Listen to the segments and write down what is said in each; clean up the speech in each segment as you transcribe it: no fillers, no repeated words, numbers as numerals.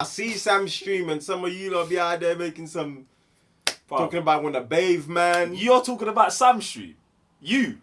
I see Sam stream and some of you lot be out there making some talking about when the bathe man. You're talking about Sam stream. You.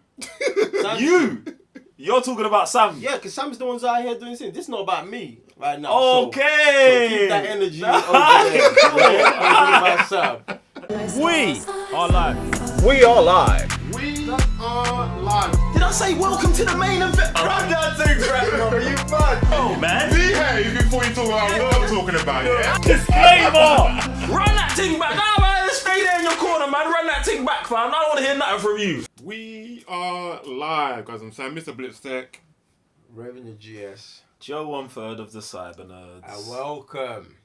Sam You. stream. You're talking about Sam. Yeah, because Sam's the ones out here doing things. This is not about me right now. Okay. So keep that energy over there. Yeah, about Sam. We are live. We are live. We are live. Did I say welcome to the main event? Run that thing right now. Are you mad? Oh man. Behave before you talk about what I'm talking about, yeah? Disclaimer. Run that thing back. Nah, man. Stay there in your corner, man. Run that thing back, fam. I don't want to hear nothing from you. We are live, guys. I'm saying Mr. Blitztech. Revenue GS. Joe 1/3 of the Cyber Nerds. And welcome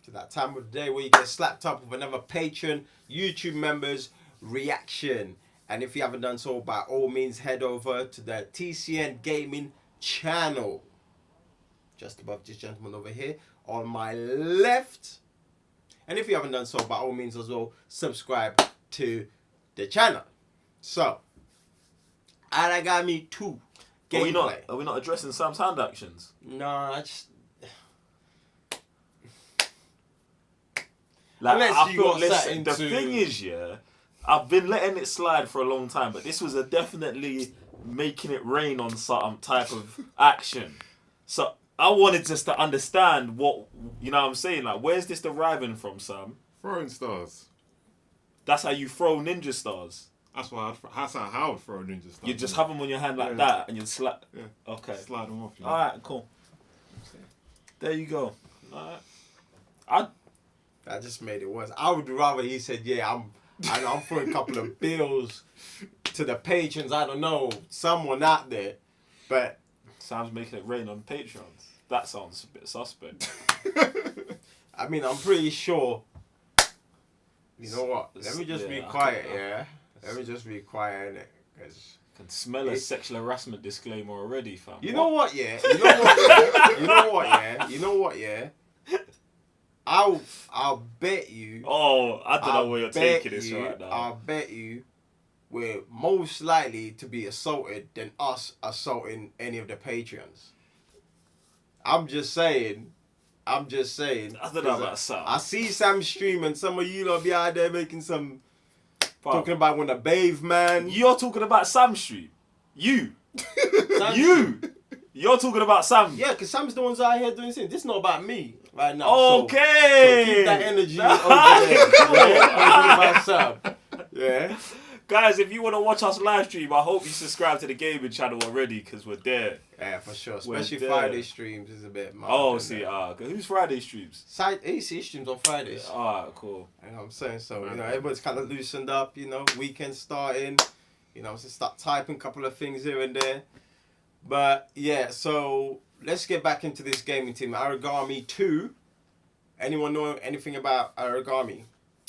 to that time of the day where you get slapped up with another patron, YouTube members reaction. And if you haven't done so, by all means, head over to the TCN Gaming channel. Just above this gentleman over here on my left. And if you haven't done so, by all means as well, subscribe to the channel. So, Aragami 2 gameplay. Are we not addressing Sam's hand actions? No, I just... Like, Unless you got listen, something the to- thing is, yeah, I've been letting it slide for a long time, but this was a definitely making it rain on some type of action. So I wanted just to understand what, you know what I'm saying? Like, where's this deriving from, Sam? Throwing stars. That's how you throw ninja stars. That's how I would throw ninja stars. You just have them on your hand like Yeah. that and you slap. Yeah. Okay. Slide them off. You know? Alright, cool. There you go. Alright. That just made it worse. I would rather he said, yeah, I'm throwing a couple of bills to the patrons. I don't know, someone out there. But Sam's making it rain on Patreons. That sounds a bit suspect. I mean, I'm pretty sure. You know what? Let me just be quiet, yeah? Let me just be quiet, innit? Because Can smell a sexual harassment disclaimer already, fam. you know what, yeah? You know what, yeah? You know what, yeah? You know what, yeah? I'll bet you. Oh, I don't know where you're taking this you, right now. I'll bet you we're most likely to be assaulted than us assaulting any of the patrons. I'm just saying. I don't know about Sam. I see Sam stream and some of you lot be out there making some talking about when the bathe man. You're talking about Sam stream. You. Sam You. You're talking about Sam. Yeah, because Sam's the ones out here doing things. This is not about me right now. Okay. So keep that energy over there. Yeah, about Sam. Yeah. Guys, if you want to watch us live stream, I hope you subscribe to the gaming channel already because we're there. Yeah, for sure. We're Especially there. Friday streams is a bit mad. Oh, see, who's Friday streams? AC streams on Fridays. Alright, cool. You know what I'm saying? So, you know, everyone's kind of loosened up, you know, weekend starting. You know, so start typing a couple of things here and there. But, yeah, so let's get back into this gaming team. Aragami 2. Anyone know anything about Aragami?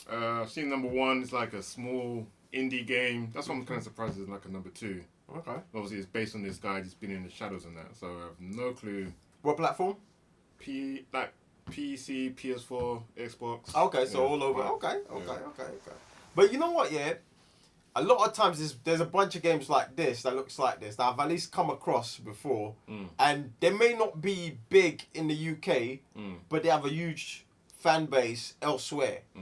I've seen number 1. It's like a small indie game. That's what I'm kind of surprised it's like a number 2. Okay. Obviously, it's based on this guy just been in the shadows and that. So I have no clue. What platform? PC, PS4, Xbox. Okay, so Yeah. all over. Yeah. Okay. But you know what, yeah? A lot of times there's a bunch of games like this that looks like this that I've at least come across before. And they may not be big in the UK, but they have a huge fan base elsewhere. Do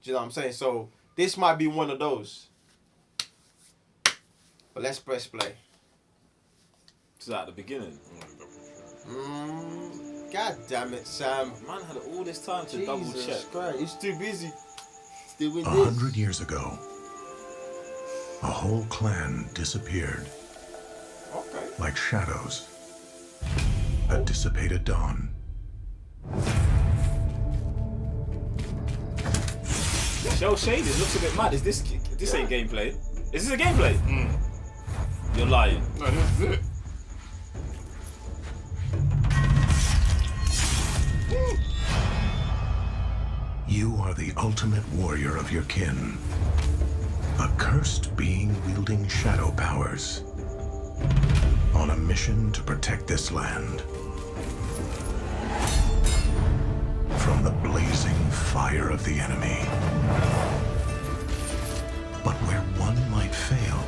you know what I'm saying? So this might be one of those. But let's press play. Is that at the beginning? God damn it, Sam. Man had all this time to double check. Jesus Christ, he's too busy doing this. 100 years ago, a whole clan disappeared Okay. like shadows at dissipated dawn. Shell shaded looks a bit mad. Is this ain't gameplay? Is this a gameplay? You're lying. No, this is it. You are the ultimate warrior of your kin, a cursed being wielding shadow powers, on a mission to protect this land from the blazing fire of the enemy. But where one might fail,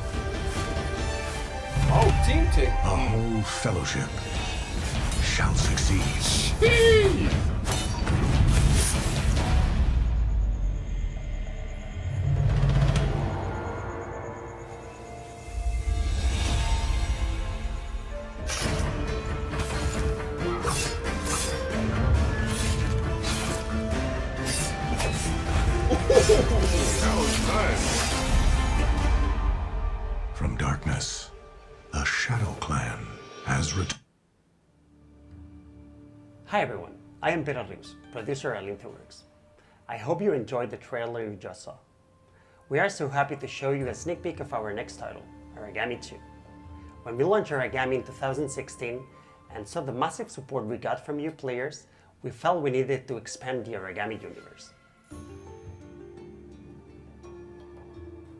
Oh, team tick. a whole fellowship shall succeed. Hi everyone, I am Peter Rius, producer at Linterworks. I hope you enjoyed the trailer you just saw. We are so happy to show you a sneak peek of our next title, Aragami 2. When we launched Aragami in 2016 and saw the massive support we got from you players, we felt we needed to expand the Aragami universe.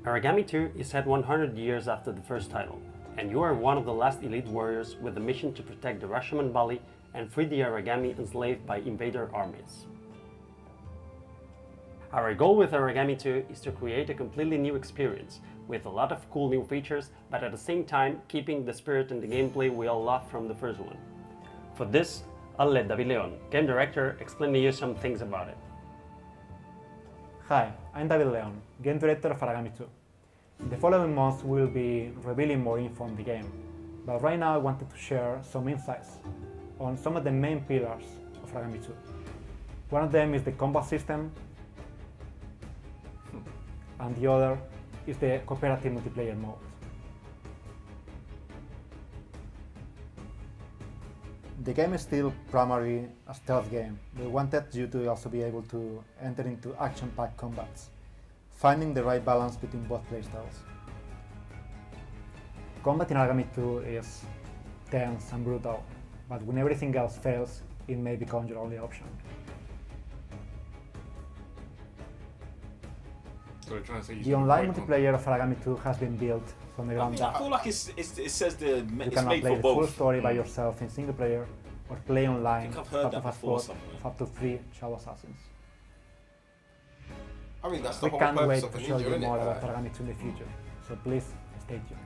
Aragami 2 is set 100 years after the first title, and you are one of the last elite warriors with the mission to protect the Rashomon Valley and free the Aragami enslaved by invader armies. Our goal with Aragami 2 is to create a completely new experience, with a lot of cool new features, but at the same time keeping the spirit and the gameplay we all loved from the first one. For this, I'll let David Leon, game director, explain to you some things about it. Hi, I'm David Leon, game director of Aragami 2. In the following months we will be revealing more info on the game, but right now I wanted to share some insights on some of the main pillars of Aragami 2. One of them is the combat system, and the other is the cooperative multiplayer mode. The game is still primarily a stealth game. We wanted you to also be able to enter into action-packed combats, finding the right balance between both playstyles. Combat in Aragami 2 is tense and brutal, but when everything else fails, it may become your only option. So they're trying to say you The should online avoid multiplayer of Aragami 2 has been built from the I ground mean, I up. feel like it says You it's can made play for the full both. story by yourself in single player, or play online think I've heard up that to a before squad somewhere. of up to 3 Shadow Assassins. I mean, that's the We whole can't purpose wait of a to show ninja, you innit? more about Aragami 2 in the future, so please stay tuned.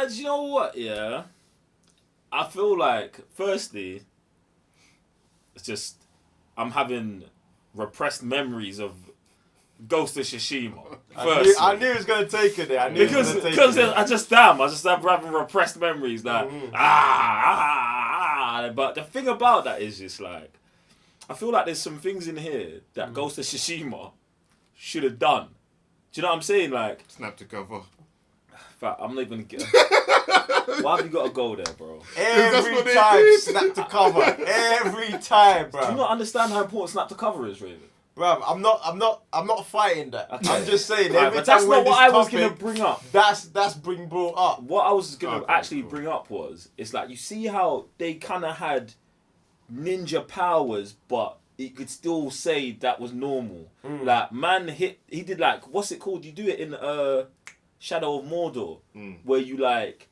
Do you know what? Yeah, I feel like firstly, it's just I'm having repressed memories of Ghost of Tsushima. I knew he was going to take it there. I knew he was Because gonna take it. I just am having repressed memories like but the thing about that is just like I feel like there's some things in here that Ghost of Tsushima should have done. Do you know what I'm saying? Like, snap to cover. fact, I'm not even gonna get. Why have you got to go there, bro? Every what they time, did. snap to cover. Every time, bro. Do you not understand how important snap to cover is, Raven? Bruv, I'm not fighting that. Okay. I'm just saying Right, every but time that's we're not in what this I was gonna topic, bring up. That's bring brought up. What I was gonna Okay, actually cool. bring up was it's like you see how they kind of had ninja powers, but you could still say that was normal. Like man he did like what's it called? You do it in Shadow of Mordor, where you like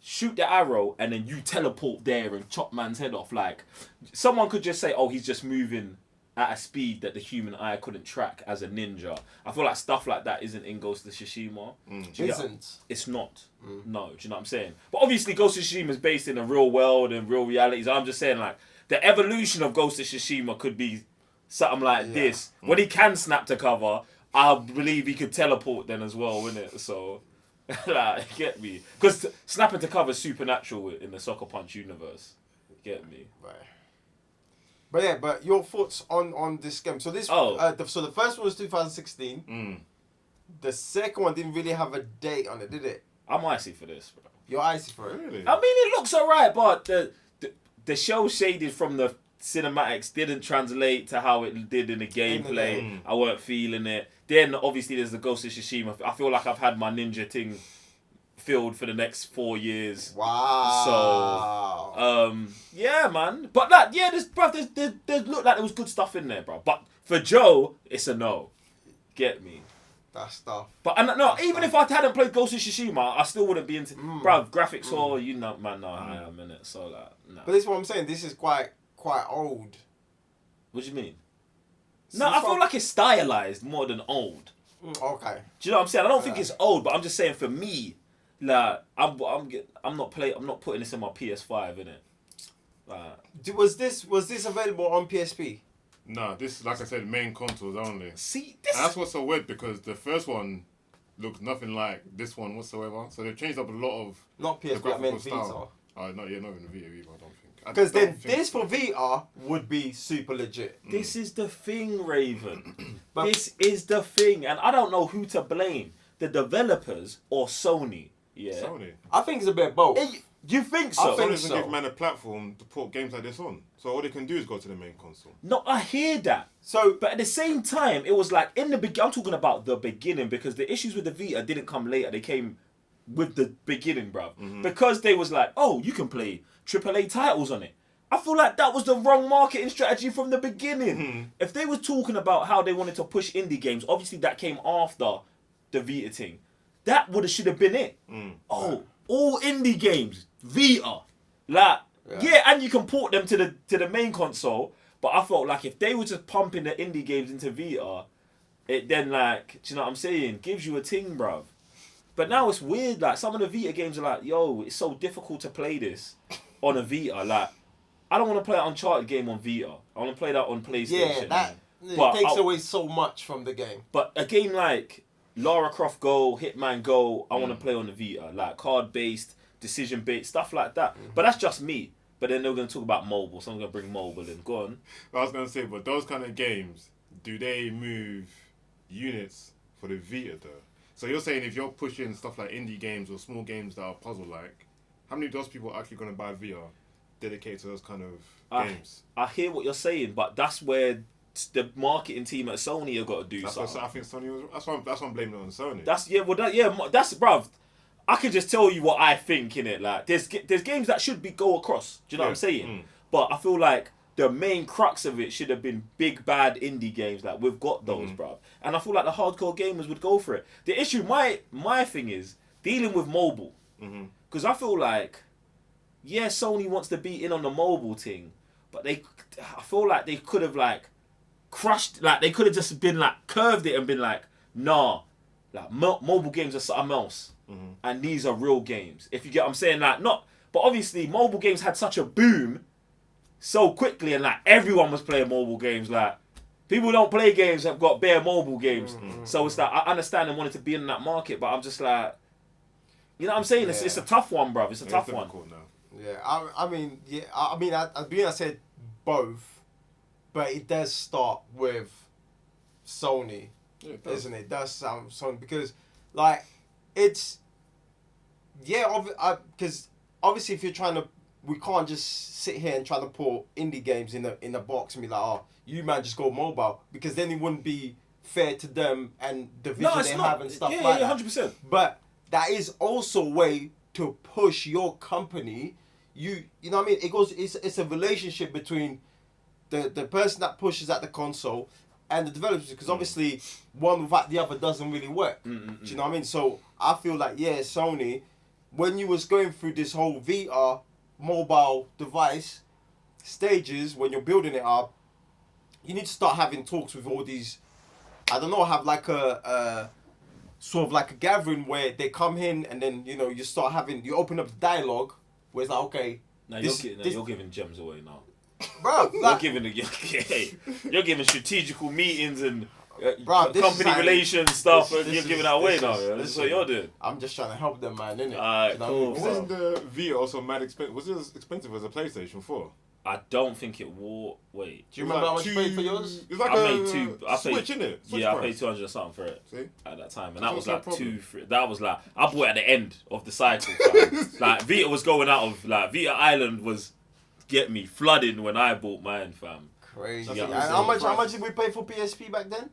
shoot the arrow and then you teleport there and chop man's head off. Like someone could just say, oh, he's just moving at a speed that the human eye couldn't track as a ninja. I feel like stuff like that isn't in Ghost of Tsushima. Do you get- Isn't. It's not. No, do you know what I'm saying? But obviously Ghost of Tsushima is based in a real world and real realities. I'm just saying like the evolution of Ghost of Tsushima could be something like this. When he can snap to cover, I believe he could teleport then as well, innit? So, like, get me? Because snapping to cover is supernatural in the Soccer Punch universe. Get me? Right. But yeah, but your thoughts on this game. So this so the first one was 2016. The second one didn't really have a date on it, did it? I'm icy for this, bro. You're icy for it. Really? I mean, it looks alright, but the show shaded from the cinematics didn't translate to how it did in the gameplay. I weren't feeling it. Then obviously there's the Ghost of Tsushima. I feel like I've had my ninja thing filled for the next 4 years. Wow. So yeah, man. But that there's looked like there was good stuff in there, bro. But for Joe, it's a no. Get me? That stuff. But no, even if I hadn't played Ghost of Tsushima, I still wouldn't be into. Bro, graphics or you know, man, no, I am in it. So like, no. But this is what I'm saying. This is quite old. What do you mean? So No, this I feel one- like it's stylized more than old. Okay. Do you know what I'm saying? I don't think it's old, but I'm just saying for me, like I'm not putting this in my PS5, innit? Like, Was this available on PSP? No, this, like I said, main consoles only. see, this And that's what's so weird because the first one looks nothing like this one whatsoever. So they've changed up a lot of Not the PSP, I graphical meant style. Vita. Not even Vita either, I don't think. I Because don't then think this so. for VR would be super legit. This is the thing, Raven. But- This is the thing, and I don't know who to blame: the developers or Sony. Yeah. Sony. I think it's a bit of both. Do you think I so? think Sony doesn't so. give man a platform to put games like this on. So all they can do is go to the main console. No, I hear that. So, But at the same time, it was like in the beginning. I'm talking about the beginning because the issues with the Vita didn't come later. They came with the beginning, bruv. Because they was like, oh, you can play AAA titles on it. I feel like that was the wrong marketing strategy from the beginning. If they were talking about how they wanted to push indie games, obviously that came after the Vita thing. That should have been it. Oh, all indie games, Vita. Like, yeah, and you can port them to the main console. But I felt like if they were just pumping the indie games into Vita, it then like, do you know what I'm saying? Gives you a ting, bruv. But now it's weird. Like some of the Vita games are like, yo, it's so difficult to play this on a Vita. Like, I don't want to play an Uncharted game on Vita. I want to play that on PlayStation. yeah, it But takes away so much from the game. But a game like Lara Croft Go, Hitman Go, I want to play on the Vita. Like card-based, decision-based, stuff like that. But that's just me. But then they're going to talk about mobile, so I'm going to bring mobile in. Go on. I was going to say, but those kind of games, do they move units for the Vita though? So you're saying if you're pushing stuff like indie games or small games that are puzzle-like, how many of those people are actually going to buy Vita dedicated to those kind of games? I hear what you're saying, but that's where the marketing team at Sony have got to do That's something. what I think Sony was. That's why I'm blaming it on Sony. That's bruv. I can just tell you what I think in it. Like there's games that should go across. Do you know what I'm saying? But I feel like the main crux of it should have been big bad indie games. Like we've got those, bruv. And I feel like the hardcore gamers would go for it. The issue, my thing is dealing with mobile, because I feel like, yeah, Sony wants to be in on the mobile thing, but I feel like they could have like crushed, like they could have just been like curved it and been like, nah, like mobile games are something else, and these are real games. If you get what I'm saying, like not, but obviously mobile games had such a boom so quickly, and like everyone was playing mobile games. Like people don't play games that have got bare mobile games, so it's like I understand and wanted to be in that market, but I'm just like, you know what I'm saying? Yeah. It's a tough one, bruv. It's a tough one. Now. Yeah, I said both, but it does start with Sony, isn't it? It does sound Sony because, like, it's because obviously if you're trying to, we can't just sit here and try to put indie games in the box and be like, oh, you man just go mobile, because then it wouldn't be fair to them and the vision they have and stuff like that. 100%. But that is also a way to push your company. You know what I mean? It's a relationship between the person that pushes at the console and the developers, because obviously one without the other doesn't really work. Do you know what I mean? So I feel like, yeah, Sony, when you was going through this whole VR mobile device stages, when you're building it up, you need to start having talks with all these, I don't know, have like a sort of like a gathering where they come in and then, you know, you open up the dialogue where it's like, okay. You're giving gems away now. Bro, like, You're giving strategical meetings and Bro, this company is like- relations stuff, this- and this you're is- giving that away this now. is- Yeah? this That's what is- you're doing. I'm just trying to help them, man, innit? Alright, You know cool. what I mean? Wasn't the Vita also mad expensive? Was it as expensive as a PlayStation 4? I don't think it will. Wait. Do you remember how much you paid for yours? It's like I a paid Switch, innit? Switch Yeah, I price. paid 200 or something for it. See? At that time, and That's that was also a like problem. 2-3. That was like I bought it at the end of the cycle. fam. Like Vita was going out of like Vita Island was flooding when I bought mine, fam. Crazy. Yeah, And it's how insane. much did we pay for PSP back then?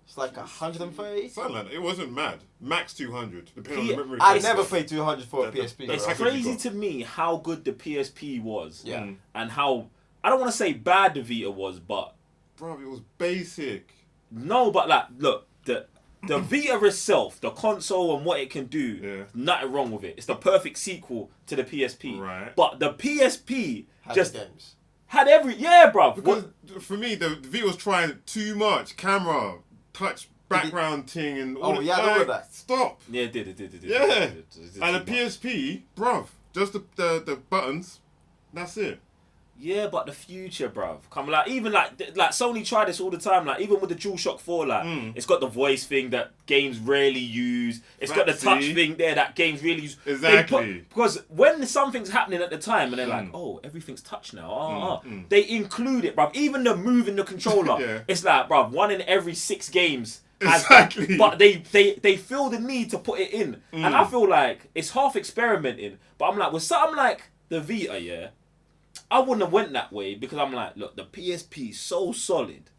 It's like 130. Something like that. It wasn't mad. Max 200, depending on the memory. I card. never paid 200 for a The- PSP. the It's bro. package you crazy got. to me how good the PSP was, Yeah. and how I don't want to say bad the Vita was, but Bro, it was basic. no, but like look the Vita itself, the console and what it can do, Yeah. nothing wrong with it. It's the perfect sequel to the PSP. Right. But the PSP Had just the games. had bruv. Because for me, the Vita was trying too much. Camera, touch, background thing, and all Oh, yeah, all of that. Stop. Yeah, it did. Yeah. It did And the too much. PSP, bruv, just the buttons. That's it. Yeah, but the future, bruv. Come like even like Sony try this all the time. Like even with the DualShock 4, like it's got the voice thing that games rarely use. It's got the touch Fancy. thing there that games really use. They Exactly. because when something's happening at the time and they're like, oh, everything's touch now. They include it, bruv. Even the moving the controller. Yeah. It's like, bruv, 1 in every 6 games Exactly. But they feel the need to put it in. And I feel like it's half experimenting. But I'm like, with something like the Vita, yeah, I wouldn't have went that way because I'm like, look, the PSP is so solid.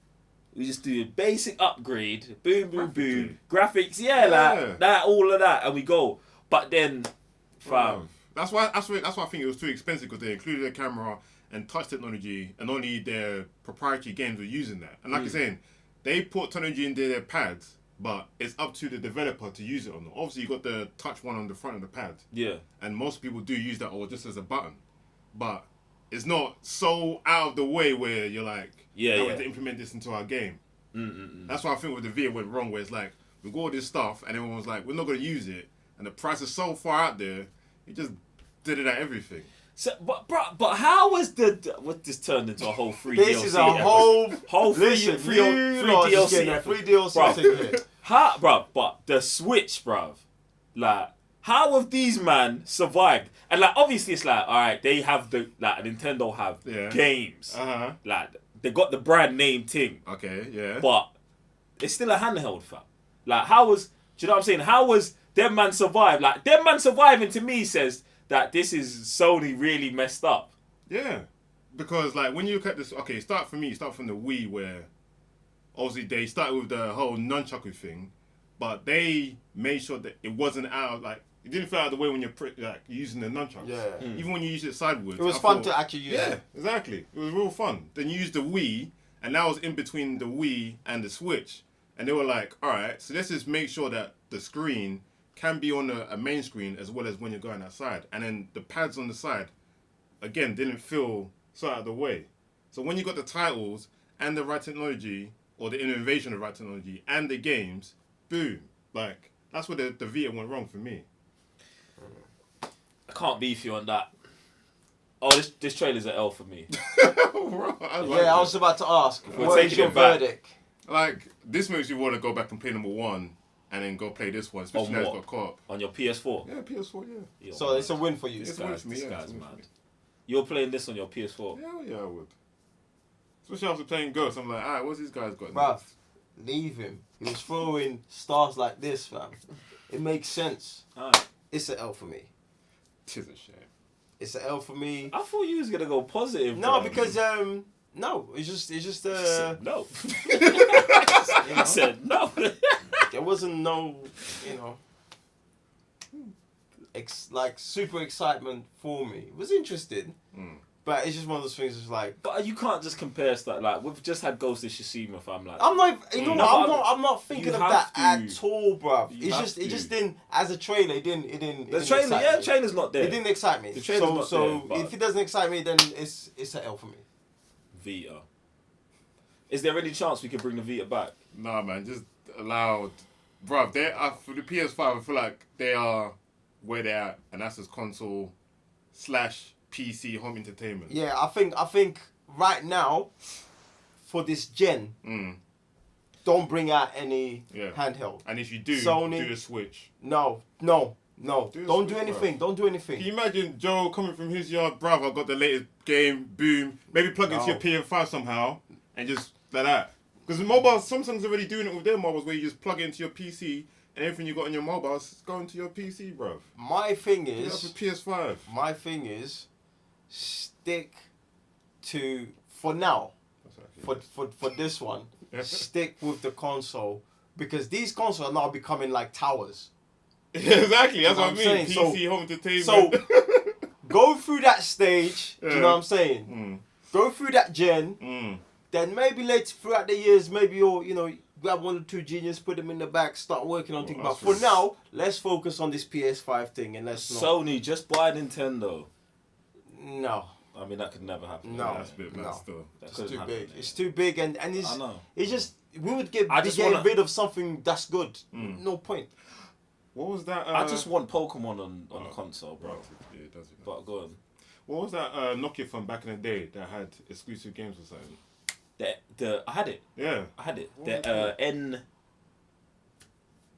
We just do a basic upgrade, boom, boom, boom, graphics, like that, all of that, and we go. But then, fam, that's why I think it was too expensive because they included a camera and touch technology, and only their proprietary games were using that. And like you're saying, they put technology into their pads, but it's up to the developer to use it or not. Obviously, you got the touch one on the front of the pad, and most people do use that or just as a button, but it's not so out of the way where you're like, we have to implement this into our game. That's why I think with the Vita went wrong, where it's like, we got all this stuff, and everyone was like, we're not going to use it, and the price is so far out there, it just did it at everything. So, but how was what this turned into a whole free DLC? This is a whole free DLC. Free DLC. But the Switch, bruv, like, how have these man survived? And like, obviously, it's like, all right, they have Nintendo have games, like they got the brand name thing, but it's still a handheld, fam. Like, do you know what I'm saying? How was them man survive? Like, them man surviving to me says that this is Sony really messed up. Yeah, because like when you look at this, start from the Wii, where obviously they started with the whole nunchaku thing, but they made sure that it wasn't out, like, it didn't feel out of the way when you're using the nunchucks. Yeah. Even when you use it sideways. It was fun to actually use. Yeah, exactly. It was real fun. Then you used the Wii, and that was in between the Wii and the Switch. And they were like, all right, so let's just make sure that the screen can be on a main screen as well as when you're going outside. And then the pads on the side, again, didn't feel so out of the way. So when you got the titles and the right technology, or the innovation of the right technology, and the games, boom. Like, that's where the Vita went wrong for me. I can't beef you on that. Oh, this trailer's an L for me. I was about to ask. What is your verdict? Like, this makes you want to go back and play number one, and then go play this one, especially now it's got co-op. On your PS4? Yeah, PS4, yeah. So it's a win for you. It's a win for me, This yeah. guy's mad. You're playing this on your PS4? Yeah, I would. Especially after playing Ghost, I'm like, alright, what's these guys got? Bruv, leave him. He was throwing stars like this, fam. It makes sense. It's an L for me. Tis a shame. It's an L for me. I thought you was gonna go positive. No, bro. because no, it's just said no. you know, Said no. there wasn't no, super excitement for me. It was interesting, but it's just one of those things. It's like, But you can't just compare stuff. Like, we've just had Ghost of Tsushima, fam. Like, I'm not, I'm not thinking of that have to. at all, bruv. You It just didn't. As a trailer, it didn't. the trailer, the trailer's not there. It didn't excite me. The trailer's not so there, but- if it doesn't excite me, then it's an L for me. Vita. Is there any chance we could bring the Vita back? Nah, man, just allowed. Bruv, for the PS5, I feel like they are where they're at, and that's as console / PC home entertainment. Yeah, I think right now, for this gen, don't bring out any handheld. And if you do, Sony, do a Switch. No. Don't do anything. Bro. Don't do anything. Can you imagine Joe coming from his yard, bruv, I got the latest game, boom, maybe plug into your PS5 somehow, and just like that. Because Samsung's already doing it with their mobiles, where you just plug it into your PC, and everything you got on your mobile is going to your PC, bruv. My thing Do that is, for PS5. stick to, for now, for this one, stick with the console, because these consoles are now becoming like towers. Exactly, that's what I mean. saying. PC home entertainment. So go through that stage. Do you know what I'm saying? Go through that gen. Then maybe later throughout the years, maybe you'll grab 1 or 2 genius, put them in the back, start working on things. But for now, let's focus on this PS5 thing and let's not. Sony, just buy Nintendo. No. I mean, that could never happen. No. That's a bit mad still. That It's couldn't too happen, big. mate. It's too big, and I know. it's just we would get rid of something that's good. No point. What was that? I just want Pokemon on console, bro. Yeah, it does. But go on. What was that Nokia phone back in the day that had exclusive games or something? I had it. Yeah. I had it. What was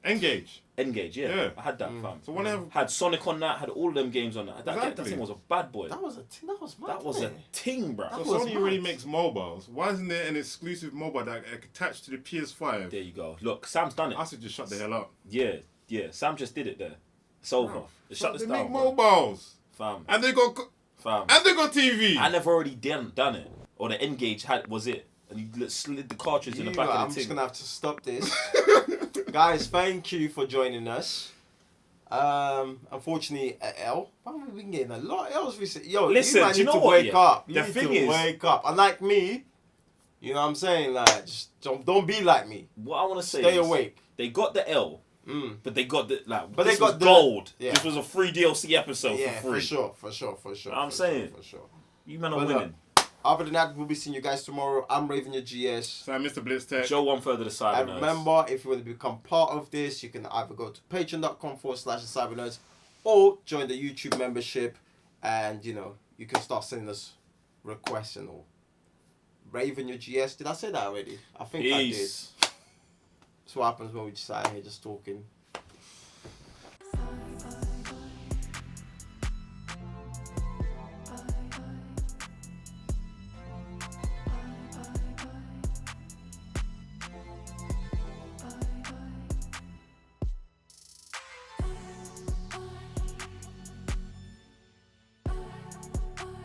The Engage. Engage, yeah. Yeah. I had that, fam. So when I have Had Sonic on that, had all of them games on that. That Exactly. thing was a bad boy. That was a that was mad. That was a wasn't it? ting, bro. That so was Sony mad. already makes mobiles. Why isn't there an exclusive mobile that attached to the PS5? There you go. Look, Sam's done it. I should just shut the hell up. Yeah. Sam just did it there. It's over. Shut this They down, make bro. mobiles, Fam. and they got Fam. TV. I never already done it. Or the Engage was it. And you slid the cartridge in the back I'm of the just thing. gonna have to stop this. Guys, thank you for joining us. Unfortunately, L. Why have we been getting a lot of L's recently? Yo, Listen, you, man, do you need know to what, wake yeah? up. You The need thing to is- wake up. Unlike me, you know what I'm saying? Like, just don't be like me. What I want to say Stay is, awake. they got the L, Mm. but they got the like. But This they got was the- gold. yeah. This was a free DLC episode Yeah, for free. for sure. I'm for saying. sure, for sure. You men are But winning. Other than that, we'll be seeing you guys tomorrow. I'm Raven your GS. So Mr. Blitz Tech. Show one further to Cyber And Nerds. remember, if you want to become part of this, you can either go to patreon.com/cybernerds or join the YouTube membership, and you know you can start sending us requests and all. Raven your GS. Did I say that already? I think I did. Peace. That's what happens when we just sat here just talking.